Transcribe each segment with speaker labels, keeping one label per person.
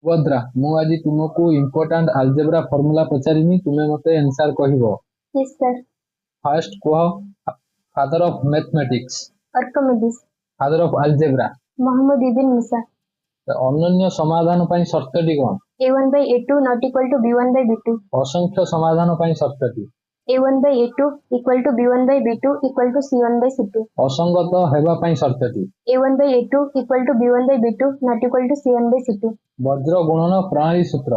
Speaker 1: ସୁଭଦ୍ରା, ମୁଁ ଆଜି ତୁମକୁ ଇମ୍ପୋର୍ଟାଣ୍ଟ ଆଲଜେବ୍ରା ଫର୍ମୁଲା ପଚାରିନି, ତୁମେ ମତେ ଆନ୍ସର କହିବ।
Speaker 2: Yes, sir.
Speaker 1: ଫାର୍ଷ୍ଟ କୁହ, father of mathematics,
Speaker 2: Archimedes.
Speaker 1: Father of algebra.
Speaker 2: Muhammad ibn Musa.
Speaker 1: ଅନନ୍ୟ ସମାଧାନ ପାଇଁ ସର୍ତ୍ତଟି କଣ?
Speaker 2: A1 by A2 not equal to B1 by B2.
Speaker 1: ଅସଂଖ୍ୟ ସମାଧାନ ପାଇଁ ସର୍ତ୍ତଟି?
Speaker 2: A1 by A2 equal to B1 by B2 equal to C1 by C2.
Speaker 1: ଅସଙ୍ଗତ ହେବା ପାଇଁ ସର୍ତ୍ତଟି?
Speaker 2: A1 by A2 equal to B1 by B2 not equal to C1 by C2.
Speaker 1: ବଜ୍ର ଗୁଣନ ପ୍ରଣାଳୀ ସୂତ୍ର?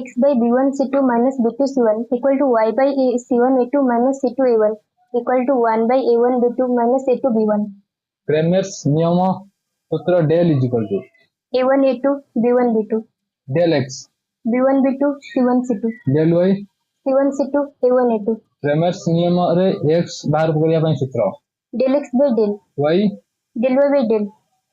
Speaker 2: X by B1 C2 minus B2 C1 equal to Y by C1 A2 minus C2 A1 equal to 1 by A1 B2 minus A2 B1.
Speaker 1: କ୍ରେମର୍ସ ନିୟମ ସୂତ୍ର del is equal to
Speaker 2: A1 A2 B1 B2
Speaker 1: del x
Speaker 2: B1 B2 C1 C2
Speaker 1: del y
Speaker 2: C1 C2 A1 A2
Speaker 1: କ୍ରେମର୍ସ ନିୟମରେ x ବାହାର କରିବା ପାଇଁ ସୂତ୍ର
Speaker 2: del x by del
Speaker 1: y
Speaker 2: del y by del.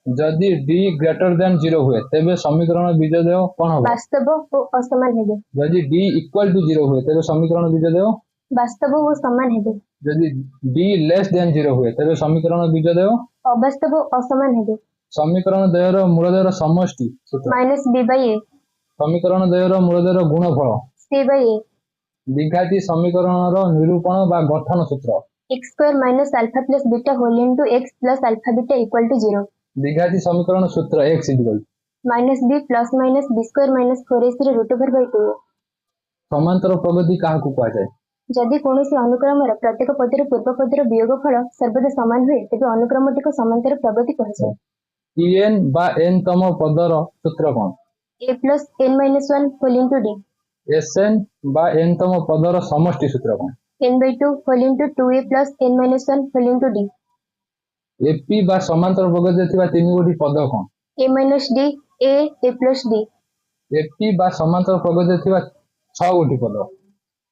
Speaker 1: ଯଦି d greater than 0 ହୁଏ ତେବେ ସମୀକରଣ ବୀଜଦ୍ୱୟ କଣ ହେବ?
Speaker 2: ବାସ୍ତବ ଓ ଅସମାନ ହେବେ।
Speaker 1: ଯଦି d equal to 0 ହୁଏ ତେବେ ସମୀକରଣ ବୀଜଦ୍ୱୟ
Speaker 2: ବାସ୍ତବ ଓ ସମାନ ହେବେ।
Speaker 1: ଯଦି d less than 0 ହୁଏ ତେବେ ସମୀକରଣ ବୀଜଦ୍ୱୟ
Speaker 2: ଅବାସ୍ତବ ଓ ଅସମାନ ହେବେ।
Speaker 1: ସମୀକରଣ ଦ୍ୱୟର ମୂଳଦ୍ୱୟର ସମଷ୍ଟି ସୂତ୍ର
Speaker 2: ମାଇନସ୍ b by a
Speaker 1: ସମୀକରଣ ଦ୍ୱୟର ମୂଳଦ୍ୱୟର ଗୁଣଫଳ
Speaker 2: c by a
Speaker 1: ଦ୍ୱିଘାତୀ ସମୀକରଣର ନିରୂପଣ ବା ଗଠନ ସୂତ୍ର
Speaker 2: x square minus alpha plus beta whole into x plus alpha beta equal to 0.
Speaker 1: ଦ୍ୱିଘାତୀ ସମୀକରଣ ସୂତ୍ର x equal
Speaker 2: minus b plus minus b square minus 4ac ର root over by 2.
Speaker 1: ସମାନ୍ତର ପ୍ରଗତି କାହାକୁ କୁହାଯାଏ?
Speaker 2: ଯଦି କୌଣସି ଅନୁକ୍ରମର ପ୍ରତ୍ୟେକ ପଦରୁ ପୂର୍ବ ପଦର ବିୟୋଗଫଳ ସର୍ବଦା ସମାନ ହୁଏ ତେବେ ଅନୁକ୍ରମଟିକୁ ସମାନ୍ତର ପ୍ରଗତି କୁହାଯାଏ।
Speaker 1: n ବା n ତମ ପଦର ସୂତ୍ର କଣ?
Speaker 2: a plus n minus 1 whole into d.
Speaker 1: Sn ବା n ତମ ପଦର ସମଷ୍ଟି ସୂତ୍ର କଣ?
Speaker 2: n by 2 whole into 2a plus n minus 1 whole into d.
Speaker 1: ap ବା ସମାନ୍ତର ପ୍ରଗତିରେ ଥିବା ତିନି ଗୋଟି ପଦ କଣ?
Speaker 2: a minus d a plus d.
Speaker 1: ap ବା ସମାନ୍ତର ପ୍ରଗତିରେ ଥିବା 6 ଗୋଟି ପଦ?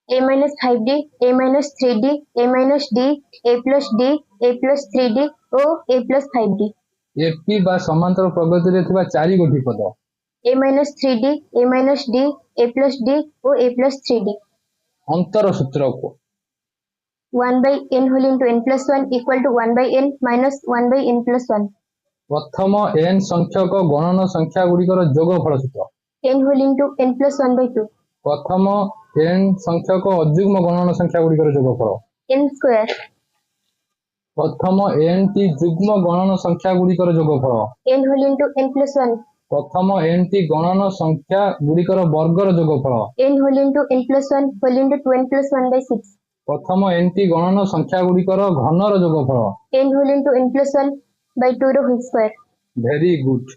Speaker 2: a minus 5d a minus 3d a minus d a plus d a plus 3d O a plus 5d.
Speaker 1: ap ବା ସମାନ୍ତର ପ୍ରଗତିରେ ଥିବା 4 ଗୋଟି ପଦ?
Speaker 2: a minus 3d a minus d a plus d O a plus 3d.
Speaker 1: ଅନ୍ତର ସୂତ୍ର କୁହ।
Speaker 2: 1 by n whole into n plus 1 equal to 1 by n minus 1 by n plus 1.
Speaker 1: ପ୍ରଥମ n ସଂଖ୍ୟକ ଗଣନ ସଂଖ୍ୟା ଗୁଡ଼ିକର ଯୋଗଫଳ ସୂତ୍ର
Speaker 2: n whole into n plus 1 by 2.
Speaker 1: ପ୍ରଥମ n ସଂଖ୍ୟକ ଅଯୁଗ୍ମ ଗଣନ ସଂଖ୍ୟା ଗୁଡ଼ିକର ଯୋଗଫଳ
Speaker 2: n square.
Speaker 1: ପ୍ରଥମ n ଟି ଯୁଗ୍ମ ଗଣନ ସଂଖ୍ୟା ଗୁଡ଼ିକର ଯୋଗଫଳ
Speaker 2: n whole into n plus 1.
Speaker 1: ପ୍ରଥମ n ଟି ଗଣନ ସଂଖ୍ୟା ଗୁଡ଼ିକର ବର୍ଗର ଯୋଗଫଳ
Speaker 2: n whole into n plus 1 whole into 2n plus 1 by 6.
Speaker 1: ପ୍ରଥମ n ଟି ଗଣନ ସଂଖ୍ୟା ଗୁଡ଼ିକର ଘନର ଯୋଗଫଳ
Speaker 2: n whole into n plus 1 by 2 ର whole square.
Speaker 1: Very good.